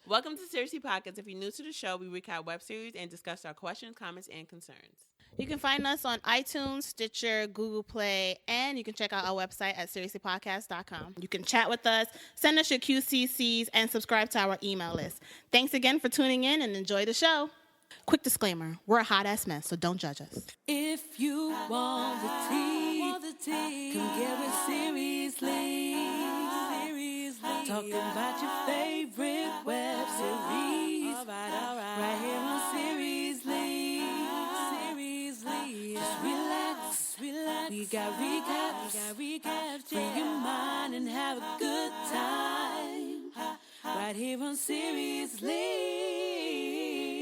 Welcome to Seriously Podcast. If you're new to the show, we recap web series and discuss our questions, comments, and concerns. You can find us on iTunes, Stitcher, Google Play, and you can check out our website at seriouslypodcast.com. You can chat with us, send us your QCCs, and subscribe to our email list. Thanks again for tuning in and enjoy the show. Quick disclaimer, we're a hot-ass mess, so don't judge us. If you want the tea, come get it seriously. Talking about your favorite web series. Right here on Seriously. Just relax. We got recaps. Free your mind and have a good time. Right here on Seriously.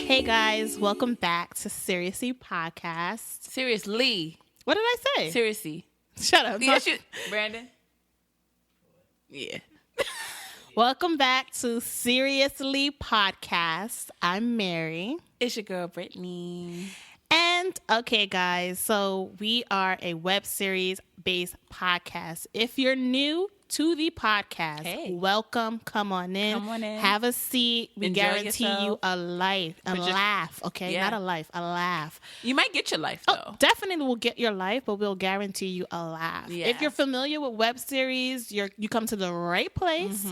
Hey guys, welcome back to Seriously Podcast. Seriously. What did I say? Seriously. Shut up. Yes, Brandon? Yeah. Welcome back to Seriously Podcast. I'm Mary. It's your girl, Brittany. And okay, guys, so we are a web series based podcast. If you're new to the podcast, hey, welcome. Come on in. Have a seat. We Enjoy guarantee yourself. you a laugh. Okay, Yeah. not a life, a laugh. You might get your life, though. Oh, definitely will get your life, but we'll guarantee you a laugh. Yeah. If you're familiar with web series, you come to the right place.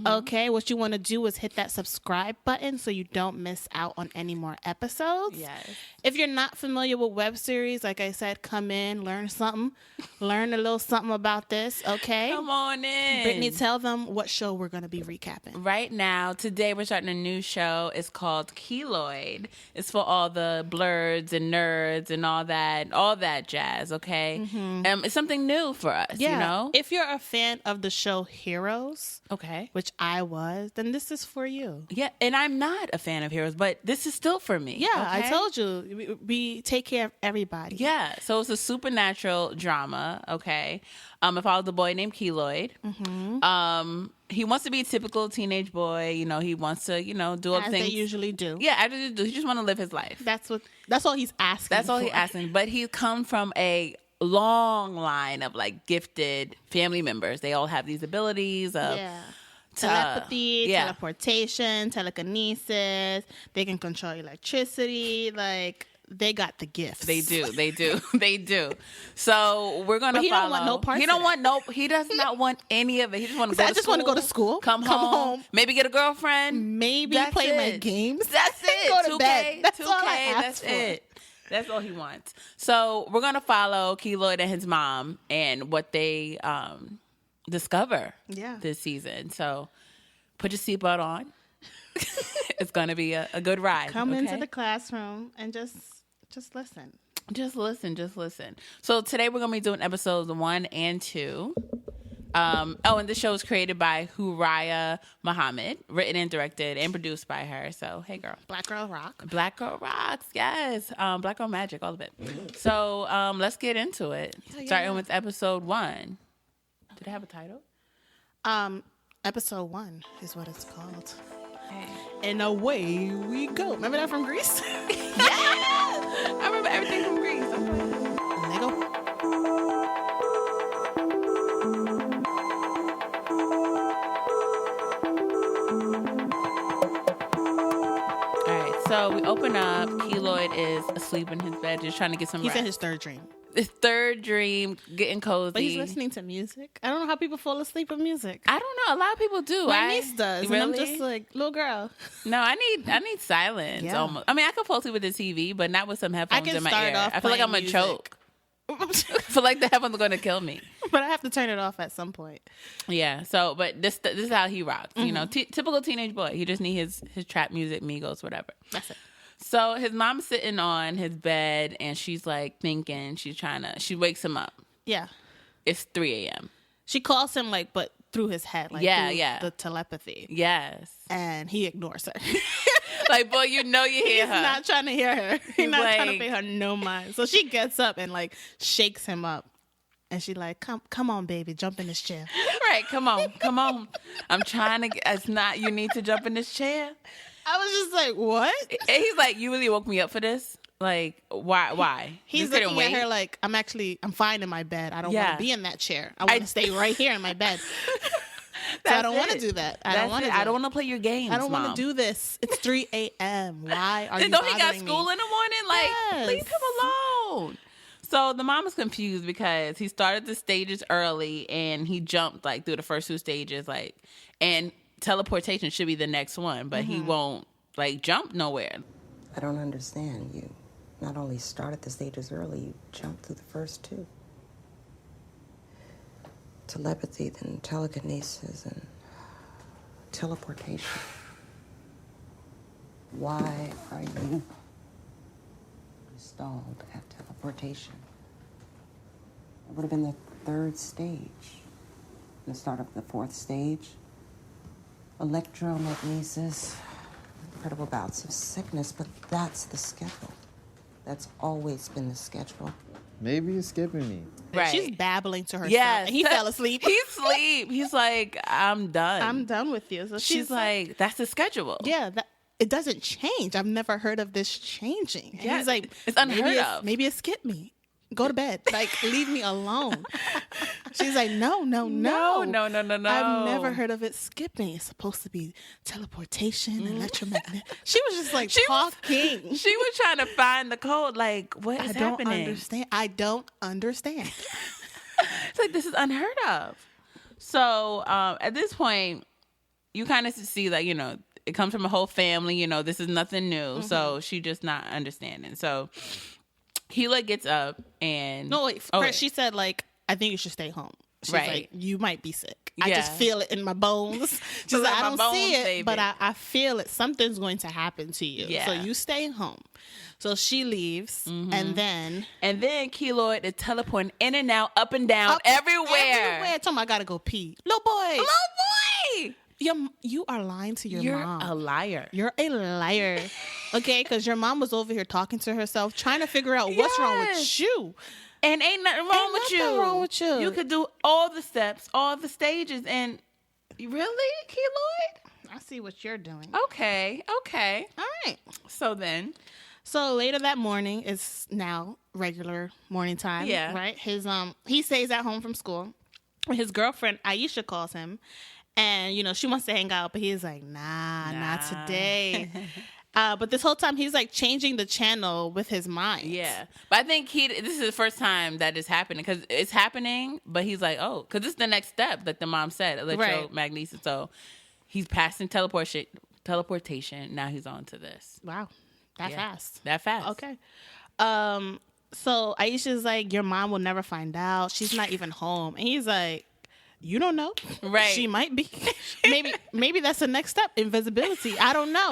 Okay, what you want to do is hit that subscribe button so you don't miss out on any more episodes. Yes. If you're not familiar with web series, like I said, come in, learn something, learn a little something about this. Okay, Come on in. Brittany, tell them what show we're going to be recapping. Right now, today we're starting a new show. It's called Keloid. It's for all the blurs and nerds and all that jazz, okay? It's something new for us, you know? If you're a fan of the show Heroes, Okay. which I was, then this is for you. Yeah, and I'm not a fan of Heroes, but this is still for me. Yeah, I okay? told you, we take care of everybody. Yeah, so it's a supernatural drama, okay? It follows a boy named Keloid. He wants to be a typical teenage boy. You know, he wants to, do all the As things. they usually do. Yeah, as they do. He just want to live his life. That's all he's asking. That's all for. he's asking. But he come from a long line of like gifted family members. They all have these abilities of Telepathy, yeah. teleportation, telekinesis. They can control electricity. Like, they got the gifts. They do. So we're gonna. But he follow. don't want no parts He don't of want no. He does not want any of it. He just want to go. I just want to go to school, Come home. Maybe get a girlfriend. maybe That's play my it. games. That's it. Go to 2K. bed. That's 2K. all I ask That's for. it. That's all he wants. So we're gonna follow Keloid and his mom and what they discover. Yeah. This season. So put your seatbelt on. It's gonna be a good ride. Come into okay? the classroom and just listen. Just listen. So today we're going to be doing episodes 1 and 2. And this show is created by Huraya Muhammad, written and directed and produced by her. So, hey, girl. Black Girl Rock. Black Girl rocks, yes. Black Girl magic, all of it. So, let's get into it. Starting with episode 1. Did it have a title? Episode 1 is what it's called. Hey. And away we go. Remember that from Greece? I remember everything from Greece. Lego. All right, so we open up. Keloid is asleep in his bed, just trying to get some He's rest. in his third dream. His third dream, getting cozy. But he's listening to music. I don't know how people fall asleep with music. I don't know. A lot of people do. My niece does. Really? And I'm just like, little girl. No, I need silence. Yeah. Almost. I mean, I can fall asleep with the TV, but not with some headphones can in my start ear. off I feel like I'm playing gonna choke. I feel like the headphones are gonna kill me. But I have to turn it off at some point. Yeah. So, but this is how he rocks. You know, typical teenage boy. He just need his trap music, Migos, whatever. That's it. So his mom's sitting on his bed and she's like thinking. She wakes him up. Yeah. It's 3 a.m. She calls him but through his head. Like Yeah, through yeah. the telepathy. Yes. And he ignores her. Like, boy, you hear He's her. not trying to hear her. He's not trying to Like- pay her no mind. So she gets up and shakes him up. And she like, come on, baby, jump in this chair. Right, come on. I'm trying to it's not, you need to jump in this chair. I was just like, what? And he's like, you really woke me up for this? Like, why? He's You couldn't looking at wait? her like, I'm fine in my bed. I don't Yeah. want to be in that chair. I want to stay right here in my bed. So I don't want to do that. I don't want to. I don't want to play your games. I don't want to do this. It's 3 a.m. Why are you don't he got bothering school me? in the morning? Like, Yes. leave him alone. So the mom is confused because he started the stages early and he jumped like through the first 2 stages, like, and teleportation should be the next one, but he won't like jump nowhere. I don't understand. You not only started the stages early, you jumped through the first 2. Telepathy, then telekinesis, and teleportation. Why are you stalled at teleportation? It would have been the 3rd stage. The start of the 4th stage. Electromagnesis. Incredible bouts of sickness, but that's the schedule. That's always been the schedule. Maybe you're skipping me. Right. She's babbling to herself. Yes. And he fell asleep. He's asleep. He's like, I'm done. I'm done with you. So She's like, that's the schedule. yeah, it doesn't change. I've never heard of this changing. And Yeah, he's like, it's unheard of. Maybe it skipped me. Go to bed. Like, leave me alone. She's like, no. No. I've never heard of it skipping. It's supposed to be teleportation, electromagnetic. She was just like talking. She was trying to find the code. Like, what is I don't happening? understand. I don't understand. It's like, this is unheard of. So at this point, you kind of see that, it comes from a whole family. This is nothing new. So she just not understanding. So Keloid gets up and... No, wait. First, she said, like, I think you should stay home. She's like, you might be sick. I just feel it in my bones. She's like, I don't see it, but I feel it. Something's going to happen to you. Yeah. So you stay home. So she leaves, and then... And then Keloid is teleporting in and out, up and down, everywhere. Everywhere. Tell me I gotta go pee. Little boy. Little boy! You are lying to your mom. You're a liar. You're a liar. Okay? Because your mom was over here talking to herself, trying to figure out what's wrong with you. And ain't nothing wrong with you. wrong with you. You could do all the steps, all the stages, and really, Keloid? I see what you're doing. Okay. All right. So then, So later that morning, it's now regular morning time. Yeah. Right? He stays at home from school. His girlfriend Aisha calls him, and she wants to hang out, but he's like, nah. Not today. But this whole time he's like changing the channel with his mind. yeah. But I think this is the first time that is happening because it's happening, but he's like, oh, because this is the next step, like the mom said, electromagnesis. So he's passing teleportation. Now he's on to this. Wow. That fast. That fast. Okay. So Aisha's like, your mom will never find out. She's not even home. And he's like, you don't know. Right. She might be. Maybe that's the next step. Invisibility. I don't know.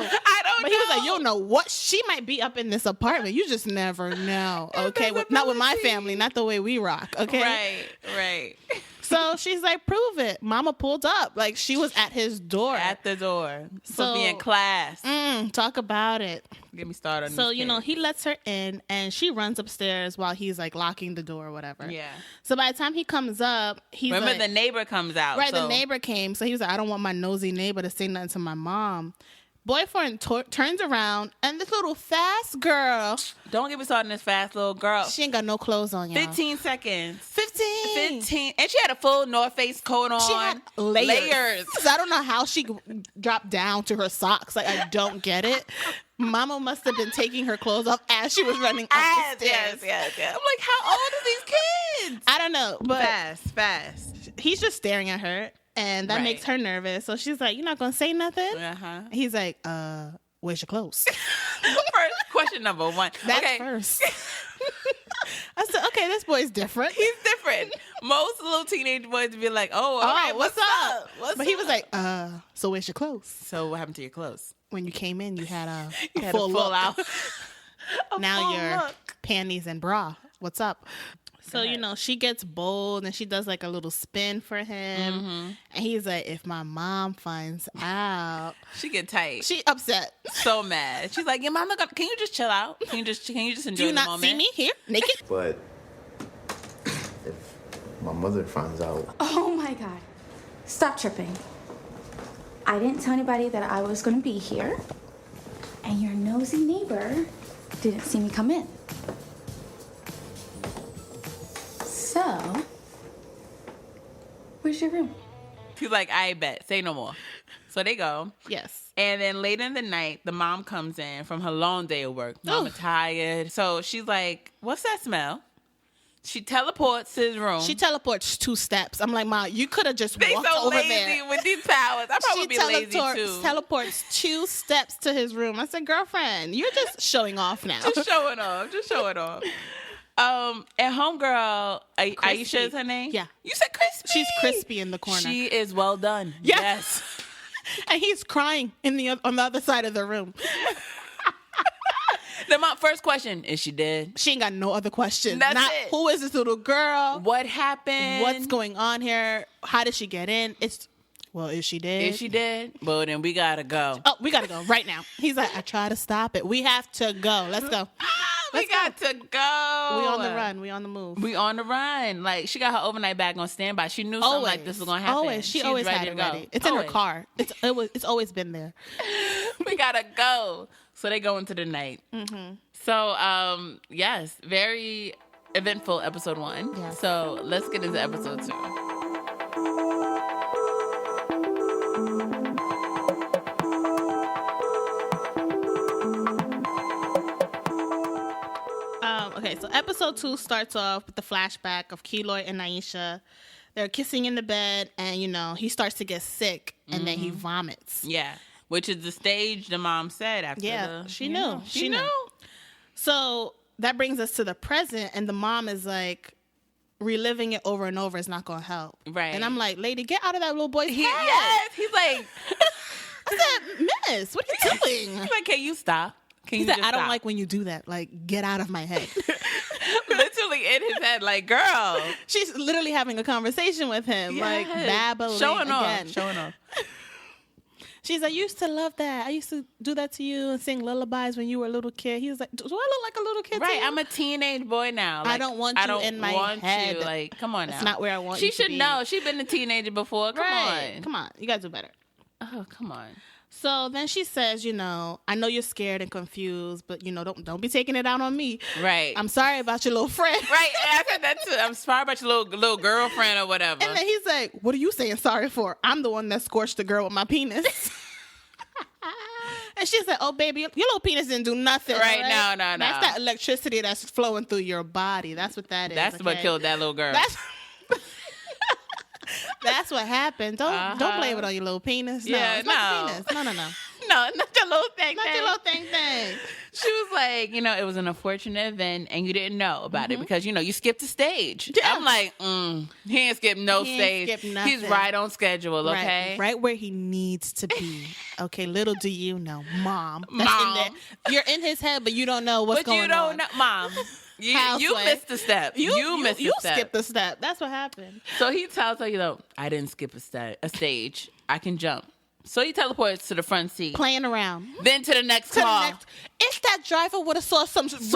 But he was like, you don't know what. She might be up in this apartment. You just never know. Okay. Not with my family. Not the way we rock. Okay. Right. So she's like, prove it. Mama pulled up. Like, she was at his door. At the door. So be in class. Talk about it. Get me started on So, this he lets her in and she runs upstairs while he's like locking the door or whatever. Yeah. So by the time he comes up, he's Remember, like, the neighbor comes out. right, so. the neighbor came. So he was like, I don't want my nosy neighbor to say nothing to my mom. Boyfriend turns around and this little fast girl. Don't get me started on this fast little girl. She ain't got no clothes on, y'all. 15 seconds. 15. And she had a full North Face coat on. She had layers. I don't know how she dropped down to her socks. Like, I don't get it. Mama must have been taking her clothes off as she was running up the stairs. Yes. I'm like, how old are these kids? I don't know. But Fast. he's just staring at her. And that makes her nervous. So she's like, you're not going to say nothing? Uh-huh. He's like, where's your clothes? First, question number 1. That's okay. first. I said, okay, this boy's different. He's different. Most little teenage boys would be like, oh, all right, what's up? But he was like, so where's your clothes? So what happened to your clothes? When you came in, you had a Full full look. out. Now full your look. panties and bra. What's up? So, she gets bold and she does like a little spin for him. Mm-hmm. And he's like, if my mom finds out. She get tight. She upset. So mad. She's like, your mama, can you just chill out? Can you just enjoy Do you the not moment? see me here naked? But if my mother finds out, Oh my God. Stop tripping. I didn't tell anybody that I was going to be here. And your nosy neighbor didn't see me come in. So, where's your room? He's like, I bet. Say no more. So they go. Yes. And then later in the night, the mom comes in from her long day of work. Mama tired. So she's like, what's that smell? She teleports to his room. She teleports 2 steps. I'm like, Ma, you could have just They walked so over lazy there. with these powers. I probably would be lazy too. Teleports 2 steps to his room. I said, girlfriend, you're just showing off now. Just showing off. And homegirl, Aisha is her name? Yeah. You said crispy. She's crispy in the corner. She is well done. Yeah. Yes. And he's crying on the other side of the room. The mom, first question, is she dead? She ain't got no other questions. That's Not it. who is this little girl? What happened? What's going on here? How did she get in? Is she dead? Is she dead? Well, then we gotta go. Oh, we gotta go right now. He's like, I try to stop it. We have to go. Let's go. We got to go. We on the run. We on the move. We on the run. Like, she got her overnight bag on standby. She knew something like this was gonna happen. Always. She She's always ready had to it go. ready. It's in her car. It's always been there. We gotta go. So they go into the night. Mm-hmm. So, yes, very eventful episode 1. Yes. So let's get into episode 2. Okay, so episode 2 starts off with the flashback of Keloid and Aisha. They're kissing in the bed, and he starts to get sick, and then he vomits. Yeah, which is the stage the mom said after. Yeah, the, she you knew. know, She knew. So that brings us to the present, and the mom is like, reliving it over and over is not going to help. Right. And I'm like, lady, get out of that little boy's head. Yes, he's like, I said, miss, what are you doing? he's like, can you stop? Can He you said, just I don't stop? like when you do that. Like, get out of my head. Literally in his head, like, girl. She's literally having a conversation with him, like Yes. babbling Showing again. off. Showing off. She's like, I used to love that. I used to do that to you and sing lullabies when you were a little kid. He was like, do I look like a little kid Right, to you? I'm a teenage boy now. I Like, don't want I you don't in my want head. You. Like, come on now. That's not where I want she you to should be. know. She's been a teenager before. Come Right. on. Come on. You gotta do better. Oh, come on. So then she says, I know you're scared and confused, but don't be taking it out on me. Right. I'm sorry about your little friend. Right. And I said that too. I'm sorry about your little girlfriend or whatever. And then he's like, what are you saying sorry for? I'm the one that scorched the girl with my penis. And she's like, oh, baby, your little penis didn't do nothing. Right, right? no. That's that electricity that's flowing through your body. That's what that is. That's what okay? killed that little girl. That's what happened. Don't blame it on your little penis. No, Yeah, it's not no. the penis. No. No, not your little thing. Not your little thing. She was like, it was an unfortunate event and you didn't know about it because, you skipped the stage. Yeah. I'm like, he ain't skipped no He stage. ain't skipped He's nothing. right on schedule, okay? Right where he needs to be. Okay, little do you know, Mom. That's Mom. in there. You're in his head, but you don't know what's But going on. you don't know, Mom. You Housewife. missed the step. You missed the step. skipped the step. That's what happened. So he tells her, I didn't skip a stage. I can jump. So he teleports to the front seat. Playing around. Then to the next car. If that driver would have saw some random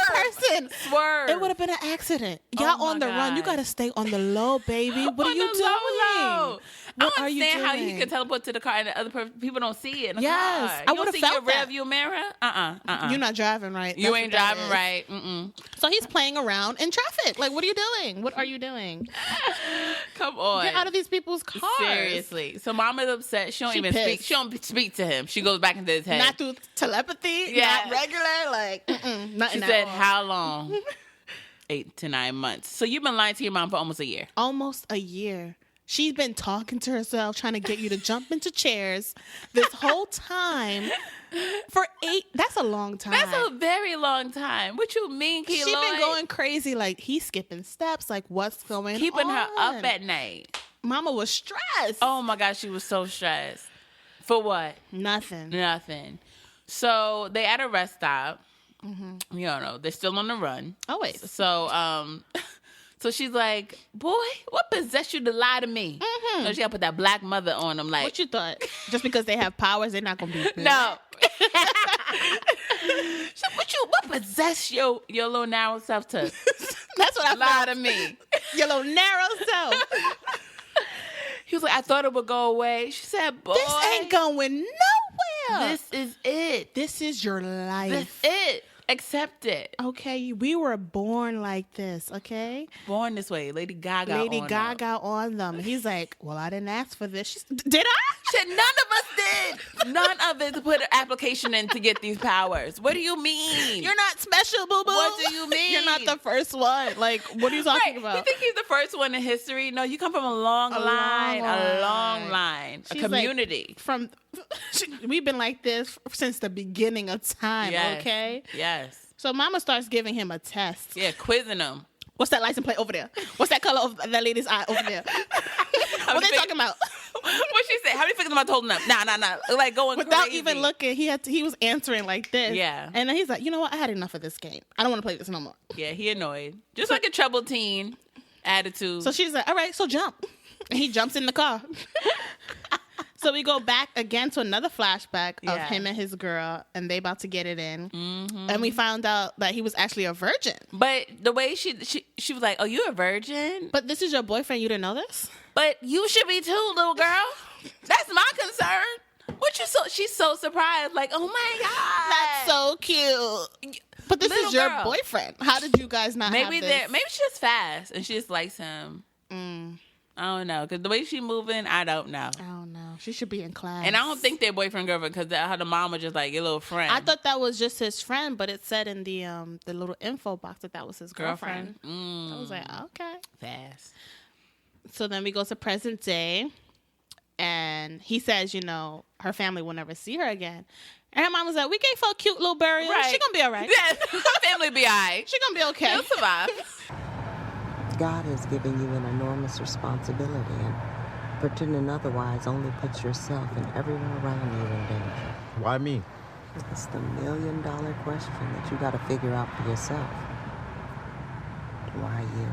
person, Swerve. it would have been an accident. Y'all my on the run. You God. got to stay on the low, baby. What are On you the doing? low. What I are you understand how doing? you can teleport to the car and the other people don't see it in the Yes, car. I You don't would've see felt your that. rearview mirror? You're not driving right. You That's ain't what that driving is. right. Mm-mm. So he's playing around in traffic. Like, what are you doing? What are you doing? Come on. Get out of these people's cars. Seriously. So Mama's upset. She don't She even speak. pissed. She don't speak to him. She goes back into his head. Not through telepathy. Yeah. Not regular. Like, nothing She at said, all. how long? 8 to 9 months. So you've been lying to your mom for almost a year. Almost a year. She's been talking to herself, trying to get you to jump into chairs this whole time. For 8, that's a long time. That's a very long time. What you mean, Keloid? She's been going crazy. Like, he's skipping steps. Like, what's going on? Keeping her up at night. Mama was stressed. Oh my gosh, she was so stressed. For what? Nothing. Nothing. So they at a rest stop. They're still on the run. Always. So, so she's like, boy, what possessed you to lie to me? So she got to put that black mother on him. Like, What you thought? Just because they have powers, they're not going to be no. So what possessed your little narrow self to That's what I lie felt. to me? Your little narrow self. He was like, I thought it would go away. She said, boy, This ain't going nowhere. this is it. This is your life. This it. Accept it. Okay, we were born like this, okay? Born this way. Lady Gaga on them. He's like, well, I didn't ask for this. Did I? Shit, none of us did. None of us put an application in to get these powers. What do you mean? You're not special, boo-boo. What do you mean? You're not the first one. Like, what are you talking about? You think he's the first one in history? No, you come from a long line. A community. We've been like this since the beginning of time, okay? Yes. So mama starts giving him a test. Yeah, quizzing him. What's that license plate over there? What's that color of that lady's eye over there? What they talking about? What she said? How many fingers am I holding up? Nah. Like going without crazy. even looking. He was answering like this. Yeah. And then he's like, you know what? I had enough of this game. I don't want to play this no more. Yeah, he annoyed. Just like a troubled teen attitude. So she's like, all right, so jump. And he jumps in the car. So we go back again to another flashback of him and his girl, and they about to get it in. Mm-hmm. And we found out that he was actually a virgin. But the way she was like, oh, you a virgin? But this is your boyfriend. You didn't know this? But you should be too, little girl. That's my concern. She's so surprised. Like, oh my God. That's so cute. But this is your boyfriend. How did you guys not have this? Maybe she's just fast and she just likes him. I don't know. Because the way she's moving, I don't know. She should be in class. And I don't think they're boyfriend, girlfriend, because how the mom was just like, your little friend. I thought that was just his friend, but it said in the little info box that was his girlfriend. I was like, okay. Fast. So then we go to present day, and he says, her family will never see her again. And her mom was like, we gave her a cute little burial. Right. She gonna be all right. Yes, her family be all right. She gonna be okay. She'll survive. God has given you an enormous responsibility, and pretending otherwise only puts yourself and everyone around you in danger. Why me? It's the $1 million question that you got to figure out for yourself. Why you?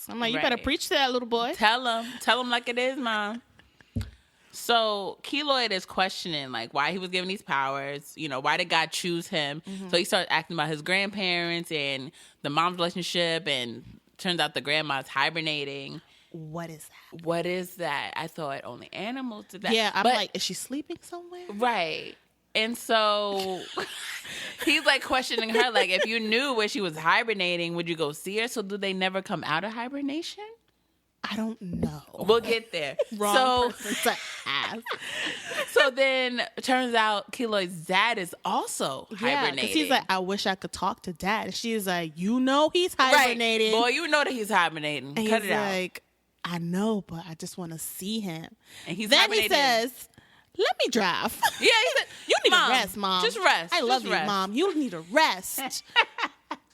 I'm like, you better preach to that little boy. Tell him like it is, Mom. So Keloid is questioning like why he was given these powers, why did God choose him? Mm-hmm. So he starts asking about his grandparents and the mom's relationship, and turns out the grandma's hibernating. What is that? I thought only animals did that. Yeah, I'm like, is she sleeping somewhere? Right. And so he's like questioning her, like, if you knew where she was hibernating, would you go see her? So do they never come out of hibernation? I don't know. We'll get there. Wrong person to ask. So then it turns out Keloid's dad is also hibernating. Because he's like, I wish I could talk to dad. And she's like, he's hibernating. Right. Boy, you know that he's hibernating. And Cut he's it out. like, I know, but I just want to see him. And he's then hibernating. He says, let me drive. Yeah, he said, you need Mom, a rest, Mom. Just rest. I love you, rest. Mom. You need a rest.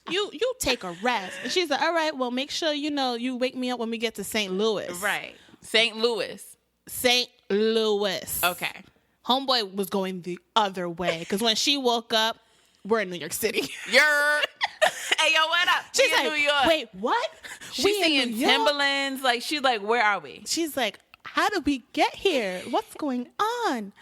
You take a rest. And she's like, all right, well, make sure, you wake me up when we get to St. Louis. Right. St. Louis. Okay. Homeboy was going the other way. Because when she woke up, we're in New York City. Hey, yo, what up? She's like, New York. Wait, what? She's seeing Timberlands. Like, she's like, where are we? She's like, how did we get here? What's going on?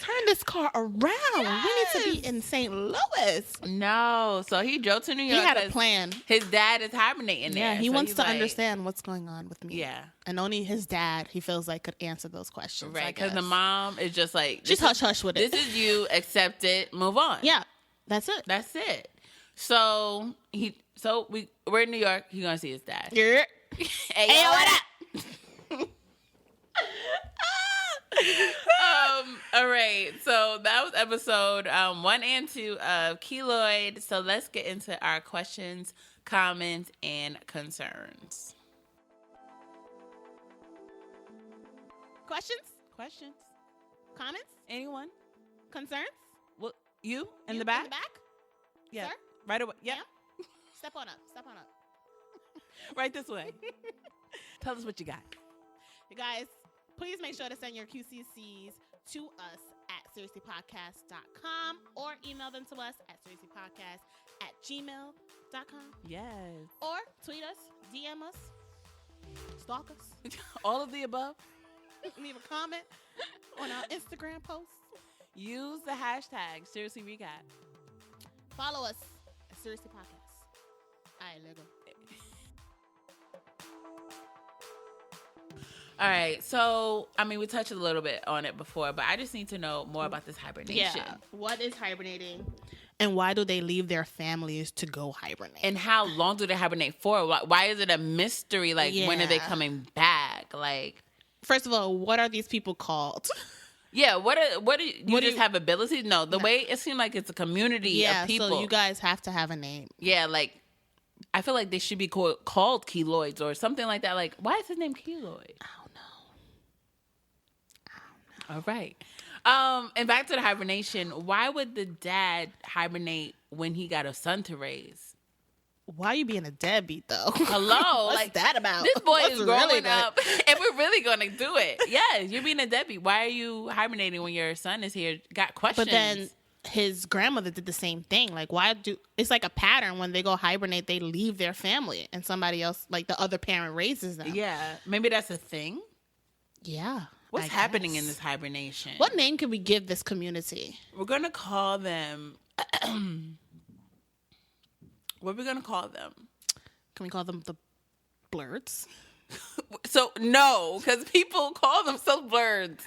Turn this car around. Yes. We need to be in St. Louis. No. So he drove to New York. He had a plan. His dad is hibernating there. Yeah, he wants to understand what's going on with me. Yeah. And only his dad, he feels like, could answer those questions. Right, because the mom is just like... She's hush-hush with it. This is you. Accept it. Move on. Yeah. That's it. That's it. So we're in New York. He's going to see his dad. Yeah. Hey, yo, what up? All right, so that was episode 1 and 2 of Keloid. So let's get into our questions, comments, and concerns. Questions? Comments? Anyone? Concerns? Well, you in You the back? In the back? Yeah. Sir? Right away. Yep. Yeah. Step on up. Right this way. Tell us what you got. You guys, please make sure to send your QCCs to us at seriouslypodcast.com or email them to us at seriouslypodcast@gmail.com. Yes. Or tweet us, DM us, stalk us. All of the above. Leave a comment on our Instagram post. Use the hashtag Seriously Recap. Follow us at Seriously Podcast. All right, Lego. All right, so, we touched a little bit on it before, but I just need to know more about this hibernation. Yeah, what is hibernating? And why do they leave their families to go hibernate? And how long do they hibernate for? Why is it a mystery? Like, when are they coming back? Like, first of all, what are these people called? Yeah, what do you just have abilities? No, the way it seemed like it's a community of people. So you guys have to have a name. Yeah, like I feel like they should be called Keloids or something like that. Like, why is his name Keloid? I don't know. All right. And back to the hibernation. Why would the dad hibernate when he got a son to raise? Why are you being a deadbeat, though? Hello. What's like, that about? This boy What's is growing really up, and we're really going to do it. Yeah, you're being a deadbeat. Why are you hibernating when your son is here? Got questions. But then his grandmother did the same thing. Like, it's like a pattern. When they go hibernate, they leave their family, and somebody else, like the other parent, raises them. Yeah, maybe that's a thing. Yeah. What's happening in this hibernation? What name can we give this community? We're going to call them... What are we going to call them? Can we call them the Blurds? So, no, because people call themselves Blurds.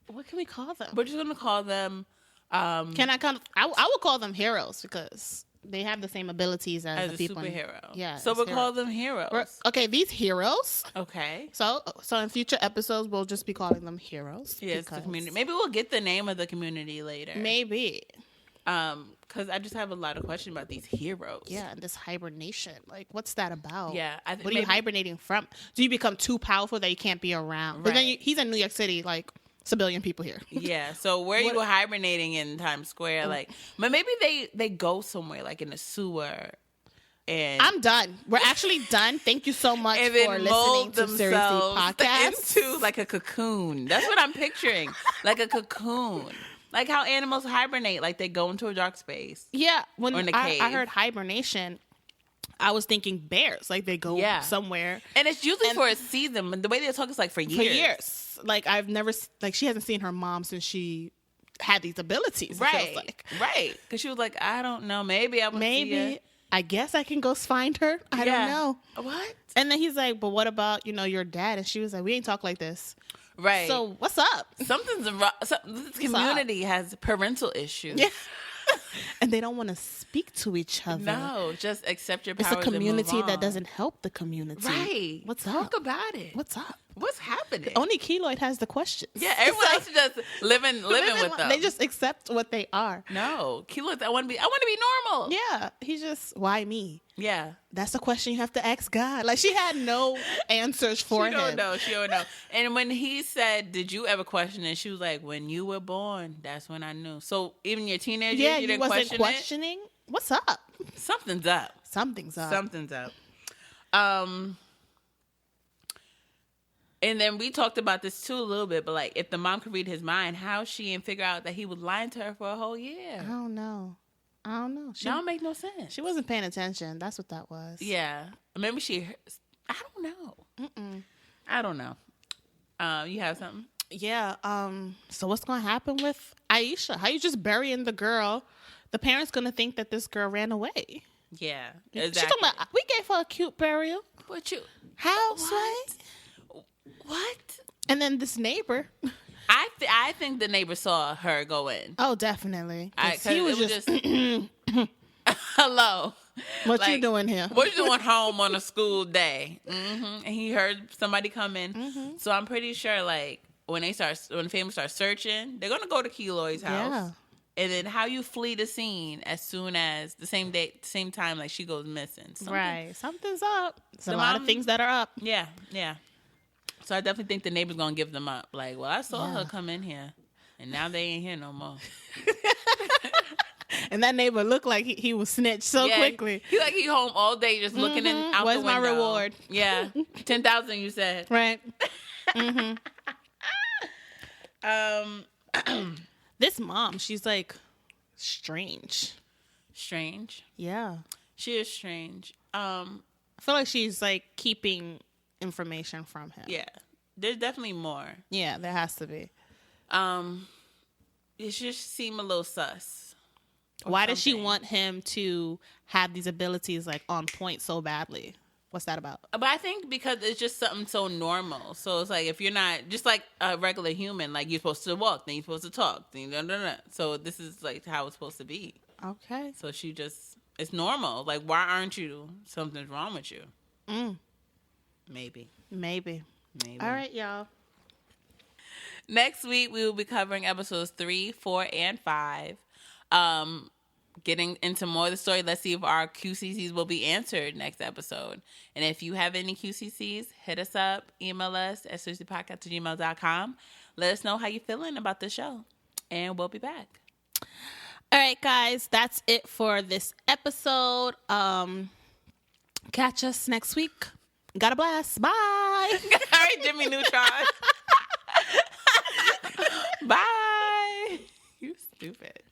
What can we call them? We're just going to call them... I would call them heroes because they have the same abilities as the people. Superhero. Yeah. So we'll call them heroes. Okay, these heroes. Okay. So in future episodes, we'll just be calling them heroes. Yes, the community. Maybe we'll get the name of the community later. Maybe. Because I just have a lot of questions about these heroes. Yeah, and this hibernation. Like, what's that about? Yeah. What are you hibernating from? Do you become too powerful that you can't be around? But then he's in New York City, like, it's a billion people here. Yeah. So where are you hibernating in Times Square? Like, but maybe they go somewhere, like in a sewer. And I'm done. We're actually done. Thank you so much for listening to Seriously Podcast. Into like a cocoon. That's what I'm picturing. Like a cocoon. Like how animals hibernate. Like they go into a dark space. Yeah. When or in a cave. I heard hibernation, I was thinking bears. Like they go somewhere. And it's usually for a season. And the way they talk is like for years. For years. Like I've never, like she hasn't seen her mom since she had these abilities. Right. Like. Right. Because she was like, I don't know. Maybe I will see her. I guess I can go find her. I don't know. What? And then he's like, but what about, your dad? And she was like, we ain't talk like this. Right. So what's up? Something's wrong. This community has parental issues. Yeah. And they don't want to speak to each other. No, just accept your powers. It's a community and move on. that doesn't help the community. Right. What's up? Talk about it. What's up? What's happening? Only Keloid has the questions. Yeah, everyone else is just living with them. They just accept what they are. No, Keloid, I want to be normal. Yeah, he's just, why me? Yeah. That's a question you have to ask God. Like, she had no answers for him. She don't know. And when he said, did you ever question it? She was like, when you were born, that's when I knew. So even your teenage years, you didn't wasn't questioning? What's up? Something's up. Something's up. Something's up. And then we talked about this too a little bit, but like if the mom could read his mind, how she and figure out that he was lying to her for a whole year? I don't know. That don't make no sense. She wasn't paying attention. That's what that was. Yeah. Maybe I don't know. I don't know. You have something? Yeah. So what's going to happen with Aisha? How you just burying the girl? The parents going to think that this girl ran away. Yeah. Exactly. She talking about, we gave her a cute burial. But you... House, What? And then this neighbor... I think the neighbor saw her go in. Oh, definitely. He was just hello. What you doing here? What you doing home on a school day? And he heard somebody come in. So I'm pretty sure, like when the family starts searching, they're gonna go to Keloid's house. Yeah. And then how you flee the scene as soon as the same time, like she goes missing. Something's up. There's a lot of things that are up. Yeah. So I definitely think the neighbor's gonna give them up. Like, well, I saw her come in here, and now they ain't here no more. And that neighbor looked like he was snitched quickly. He home all day just looking out the window. Where's my reward? Yeah, 10,000 you said. Right. This mom, she's like strange. Strange. Yeah, she is strange. I feel like she's like keeping information from him. Yeah, there's definitely more. Yeah, there has to be. It just seem a little sus. Why does she want him to have these abilities like on point so badly? What's that about? But I think because it's just something so normal. So it's like if you're not just like a regular human, like you're supposed to walk, then you're supposed to talk, then so this is like how it's supposed to be. Okay. So it's normal. Like why aren't you? Something's wrong with you. Maybe. All right, y'all. Next week we will be covering episodes 3, 4, and 5. Getting into more of the story. Let's see if our QCCs will be answered next episode. And if you have any QCCs, hit us up, email us at seriouslypodcast@gmail.com. Let us know how you're feeling about the show. And we'll be back. All right, guys, that's it for this episode. Catch us next week. Got a blast. Bye. All right, Jimmy Neutron. Bye. You stupid.